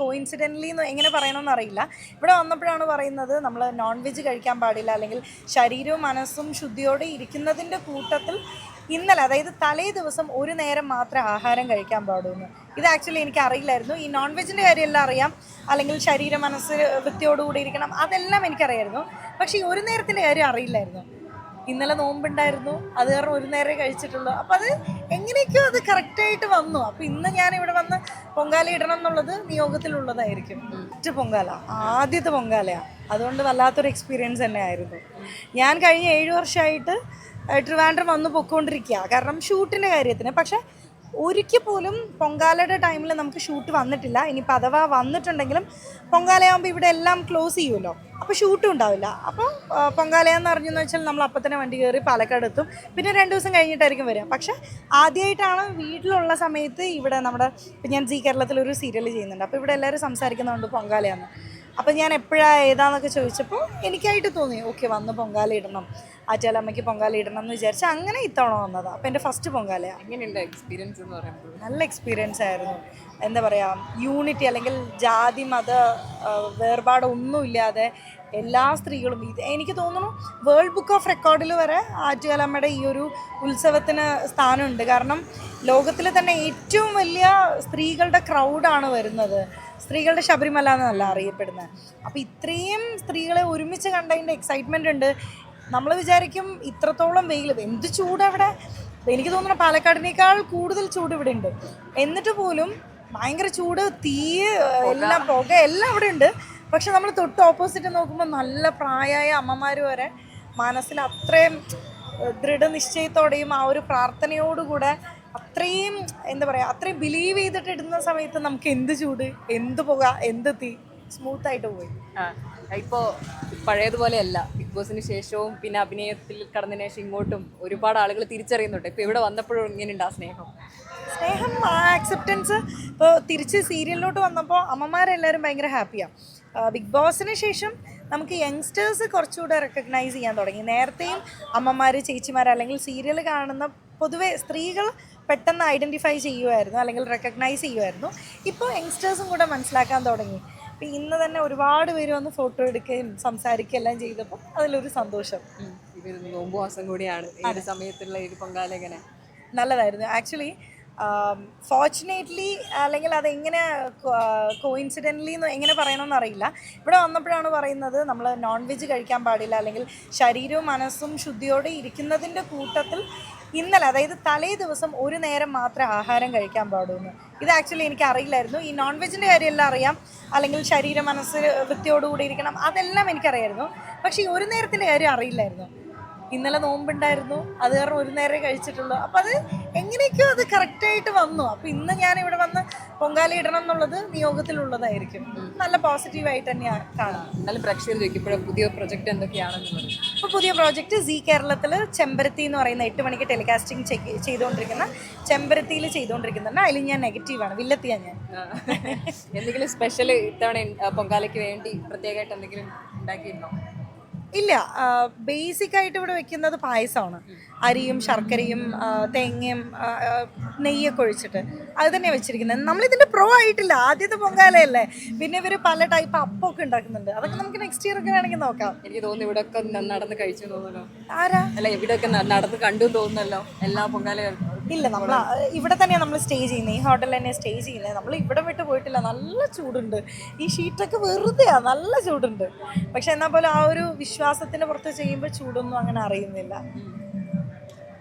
കോയിൻസിഡൻ്റലി എങ്ങനെ പറയണമെന്ന് അറിയില്ല. ഇവിടെ വന്നപ്പോഴാണ് പറയുന്നത് നമ്മൾ നോൺ വെജ് കഴിക്കാൻ പാടില്ല, അല്ലെങ്കിൽ ശരീരവും മനസ്സും ശുദ്ധിയോടെ ഇരിക്കുന്നതിൻ്റെ കൂട്ടത്തിൽ ഇന്നലെ, അതായത് തലേ ദിവസം ഒരു നേരം മാത്രമേ ആഹാരം കഴിക്കാൻ പാടുള്ളൂ. ഇത് ആക്ച്വലി എനിക്ക് അറിയില്ലായിരുന്നു. ഈ നോൺ വെജിൻ്റെ കാര്യമെല്ലാം അറിയാം, അല്ലെങ്കിൽ ശരീര മനസ്സ് വൃത്തിയോടുകൂടി ഇരിക്കണം, അതെല്ലാം എനിക്കറിയായിരുന്നു. പക്ഷേ ഈ ഒരു നേരത്തിൻ്റെ കാര്യം അറിയില്ലായിരുന്നു. ഇന്നലെ നോമ്പുണ്ടായിരുന്നു, അത് കാരണം ഒരു നേരമേ കഴിച്ചിട്ടുള്ളൂ. അപ്പോൾ അത് എങ്ങനെയൊക്കെയോ അത് കറക്റ്റായിട്ട് വന്നു. അപ്പോൾ ഇന്ന് ഞാനിവിടെ വന്ന് പൊങ്കാല ഇടണം എന്നുള്ളത് നിയോഗത്തിലുള്ളതായിരിക്കും. പൊങ്കാല ആദ്യത്തെ പൊങ്കാലയാണ്, അതുകൊണ്ട് വല്ലാത്തൊരു എക്സ്പീരിയൻസ് തന്നെ ആയിരുന്നു. ഞാൻ കഴിഞ്ഞ 7 വർഷമായിട്ട് ട്രിവാൻഡ്രം വന്ന് പൊയ്ക്കൊണ്ടിരിക്കുക, കാരണം ഷൂട്ടിൻ്റെ കാര്യത്തിന്. പക്ഷേ ഒരിക്കൽ പോലും പൊങ്കാലയുടെ ടൈമിൽ നമുക്ക് ഷൂട്ട് വന്നിട്ടില്ല. ഇനിയിപ്പോൾ അഥവാ വന്നിട്ടുണ്ടെങ്കിലും പൊങ്കാലയാകുമ്പോൾ ഇവിടെ എല്ലാം ക്ലോസ് ചെയ്യുമല്ലോ, അപ്പോൾ ഷൂട്ടും ഉണ്ടാവില്ല. അപ്പോൾ പൊങ്കാലയെന്ന് അറിഞ്ഞെന്ന് വെച്ചാൽ നമ്മൾ അപ്പം തന്നെ വണ്ടി കയറി പാലക്കാട് എത്തും, പിന്നെ 2 ദിവസം കഴിഞ്ഞിട്ടായിരിക്കും വരിക. പക്ഷേ ആദ്യമായിട്ടാണ് വീട്ടിലുള്ള സമയത്ത് ഇവിടെ നമ്മുടെ, ഇപ്പം ഞാൻ കേരളത്തിലൊരു സീരിയൽ ചെയ്യുന്നുണ്ട്, അപ്പോൾ ഇവിടെ എല്ലാവരും സംസാരിക്കുന്നുണ്ട് പൊങ്കാലയാണ്. അപ്പം ഞാൻ എപ്പോഴാണ് ഏതാണെന്നൊക്കെ ചോദിച്ചപ്പോൾ എനിക്കായിട്ട് തോന്നി, ഓക്കെ വന്ന് പൊങ്കാല ഇടണം, ആറ്റാലമ്മയ്ക്ക് പൊങ്കാല ഇടണം എന്ന് വിചാരിച്ചാൽ അങ്ങനെ ഇത്തവണ വന്നതാണ്. അപ്പോൾ എൻ്റെ ഫസ്റ്റ് പൊങ്കാലയാണ്. എങ്ങനെയുണ്ട് എക്സ്പീരിയൻസ് എന്ന് പറയുമ്പോൾ? നല്ല എക്സ്പീരിയൻസ് ആയിരുന്നു. എന്താ പറയുക, യൂണിറ്റി അല്ലെങ്കിൽ ജാതി മത വേർപാടൊന്നുമില്ലാതെ എല്ലാ സ്ത്രീകളും, ഇത് എനിക്ക് തോന്നുന്നു വേൾഡ് ബുക്ക് ഓഫ് റെക്കോർഡിൽ വരെ ആറ്റുകാലമ്മയുടെ ഈ ഒരു ഉത്സവത്തിന് സ്ഥാനമുണ്ട്. കാരണം ലോകത്തിൽ തന്നെ ഏറ്റവും വലിയ സ്ത്രീകളുടെ ക്രൗഡാണ് വരുന്നത്. സ്ത്രീകളുടെ ശബരിമല എന്നല്ല അറിയപ്പെടുന്നത്. അപ്പോൾ ഇത്രയും സ്ത്രീകളെ ഒരുമിച്ച് കണ്ടതിൻ്റെ എക്സൈറ്റ്മെൻ്റ് ഉണ്ട്. നമ്മൾ വിചാരിക്കും ഇത്രത്തോളം വെയിൽ, എന്ത് ചൂടവിടെ, എനിക്ക് തോന്നുന്നു പാലക്കാടിനേക്കാൾ കൂടുതൽ ചൂട് ഇവിടെ ഉണ്ട്. എന്നിട്ട് പോലും ഭയങ്കര ചൂട്, തീ, എല്ലാം പുക എല്ലാം അവിടെ ഉണ്ട്. പക്ഷെ നമ്മൾ തൊട്ട് ഓപ്പോസിറ്റ് നോക്കുമ്പോൾ നല്ല പ്രായമായ അമ്മമാർ വരെ മനസ്സിൽ അത്രയും ദൃഢനിശ്ചയത്തോടെയും ആ ഒരു പ്രാർത്ഥനയോടുകൂടെ അത്രയും എന്താ പറയുക, അത്രയും ബിലീവ് ചെയ്തിട്ട് ഇടുന്ന സമയത്ത് നമുക്ക് എന്ത് ചൂട്, എന്ത് പുക, എന്ത് തീ, സ്മൂത്തായിട്ട് പോയി. ഇപ്പോൾ പഴയതുപോലെയല്ല, ബിഗ് ബോസിന് ശേഷവും പിന്നെ അഭിനയത്തിൽ കടന്നതിന് ശേഷം ഇങ്ങോട്ടും ഒരുപാട് ആളുകൾ തിരിച്ചറിയുന്നുണ്ട്. ഇപ്പോൾ ഇവിടെ വന്നപ്പോഴും ഇങ്ങനെയുണ്ട് ആ സ്നേഹം, ആ ആക്സെപ്റ്റൻസ്. ഇപ്പോൾ തിരിച്ച് സീരിയലിലോട്ട് വന്നപ്പോൾ അമ്മമാരെല്ലാവരും ഭയങ്കര ഹാപ്പിയാണ്. ബിഗ് ബോസിന് ശേഷം നമുക്ക് യങ്സ്റ്റേഴ്സ് കുറച്ചുകൂടെ റെക്കഗ്നൈസ് ചെയ്യാൻ തുടങ്ങി. നേരത്തെയും അമ്മമാർ, ചേച്ചിമാർ, അല്ലെങ്കിൽ സീരിയൽ കാണുന്ന പൊതുവെ സ്ത്രീകൾ പെട്ടെന്ന് ഐഡൻറ്റിഫൈ ചെയ്യുമായിരുന്നു, അല്ലെങ്കിൽ റെക്കഗ്നൈസ് ചെയ്യുമായിരുന്നു. ഇപ്പോൾ യങ്സ്റ്റേഴ്സും കൂടെ മനസ്സിലാക്കാൻ തുടങ്ങി. അപ്പോൾ ഇന്ന് തന്നെ ഒരുപാട് പേര് വന്ന് ഫോട്ടോ എടുക്കുകയും സംസാരിക്കുകയും എല്ലാം ചെയ്തപ്പോൾ അതിലൊരു സന്തോഷം. ഇത് നോമ്പ് മാസം കൂടിയാണ്, ഏത് സമയത്തുള്ള ഒരു പൊങ്കാല എങ്ങനെ നല്ലതായിരുന്നു ആക്ച്വലി. ഫോർച്ചുനേറ്റ്ലി, അല്ലെങ്കിൽ അതെങ്ങനെ കോയിൻസിഡൻ്റലി എങ്ങനെ പറയണമെന്ന് അറിയില്ല. ഇവിടെ വന്നപ്പോഴാണ് പറയുന്നത് നമ്മൾ നോൺ വെജ് കഴിക്കാൻ പാടില്ല, അല്ലെങ്കിൽ ശരീരവും മനസ്സും ശുദ്ധിയോടെ ഇരിക്കുന്നതിൻ്റെ കൂട്ടത്തിൽ ഇന്നലെ, അതായത് തലേ ദിവസം ഒരു നേരം മാത്രമേ ആഹാരം കഴിക്കാൻ പാടുള്ളൂ. ഇത് ആക്ച്വലി എനിക്ക് അറിയില്ലായിരുന്നു. ഈ നോൺ വെജിൻ്റെ കാര്യമെല്ലാം അറിയാം, അല്ലെങ്കിൽ ശരീര മനസ്സ് വൃത്തിയോടുകൂടി ഇരിക്കണം, അതെല്ലാം എനിക്കറിയായിരുന്നു. പക്ഷേ ഈ ഒരു നേരത്തിൻ്റെ കാര്യം അറിയില്ലായിരുന്നു. ഇന്നലെ നോമ്പുണ്ടായിരുന്നു, അത് കാരണം ഒരു നേരമേ കഴിച്ചിട്ടുള്ളൂ. അപ്പോൾ അത് എങ്ങനെയൊക്കെയോ അത് കറക്റ്റായിട്ട് വന്നു. അപ്പോൾ ഇന്ന് ഞാനിവിടെ വന്ന് പൊങ്കാല ഇടണം എന്നുള്ളത് നിയോഗത്തിലുള്ളതായിരിക്കും. നല്ല പോസിറ്റീവായിട്ട് തന്നെയാണ് കാണാം. എന്നാലും പ്രേക്ഷകർ ചോദിക്കുമ്പോഴും പുതിയ പ്രൊജക്റ്റ് എന്തൊക്കെയാണെന്നുള്ളത്. ഇപ്പോൾ പുതിയ പ്രോജക്റ്റ് കേരളത്തിൽ ചെമ്പരത്തി എന്ന് പറയുന്ന 8 മണിക്ക് ടെലികാസ്റ്റിംഗ് ചെയ്തുകൊണ്ടിരിക്കുന്ന ചെമ്പരത്തിയിൽ ചെയ്തുകൊണ്ടിരിക്കുന്നുണ്ട്. അതിൽ ഞാൻ നെഗറ്റീവാണ്, വില്ലത്തിയാണ് ഞാൻ. എന്തെങ്കിലും സ്പെഷ്യൽ ഇത്തവണ പൊങ്കാലയ്ക്ക് വേണ്ടി പ്രത്യേകമായിട്ട് എന്തെങ്കിലും ഉണ്ടാക്കിയിരുന്നോ? ഇല്ല, ബേസിക്കായിട്ട് ഇവിടെ വെക്കുന്നത് പായസമാണ്. അരിയും ശർക്കരയും തേങ്ങയും നെയ്യൊക്കെ ഒഴിച്ചിട്ട് അത് തന്നെയാണ് വെച്ചിരിക്കുന്നത്. നമ്മളിതിൻ്റെ പ്രോ ആയിട്ടില്ല, ആദ്യത്തെ പൊങ്കാലയല്ലേ. പിന്നെ ഇവർ പല ടൈപ്പ് അപ്പമൊക്കെ ഉണ്ടാക്കുന്നുണ്ട്, അതൊക്കെ നമുക്ക് നെക്സ്റ്റ് ഇയർ ഒക്കെ വേണമെങ്കിൽ നോക്കാം. എനിക്ക് തോന്നുന്നു ഇവിടെയൊക്കെ നടന്ന് കഴിച്ചു തോന്നുന്നല്ലോ. ആരാ? അല്ല, ഇവിടെയൊക്കെ നടന്ന് കണ്ടു തോന്നുന്നല്ലോ എല്ലാ പൊങ്കാലയും. ഇല്ല, നമ്മൾ ഇവിടെ തന്നെയാണ് നമ്മൾ സ്റ്റേ ചെയ്യുന്നത്, ഈ ഹോട്ടലിൽ തന്നെ സ്റ്റേ ചെയ്യുന്നത്. നമ്മൾ ഇവിടെ വിട്ട് പോയിട്ടില്ല. നല്ല ചൂടുണ്ട്, ഈ ഷീറ്റൊക്കെ വെറുതെയാണ്, നല്ല ചൂടുണ്ട്. പക്ഷെ എന്നാൽ പോലും ആ ഒരു വിശ്വാസത്തിൻ്റെ പുറത്ത് ചെയ്യുമ്പോൾ ചൂടൊന്നും അങ്ങനെ അറിയുന്നില്ല.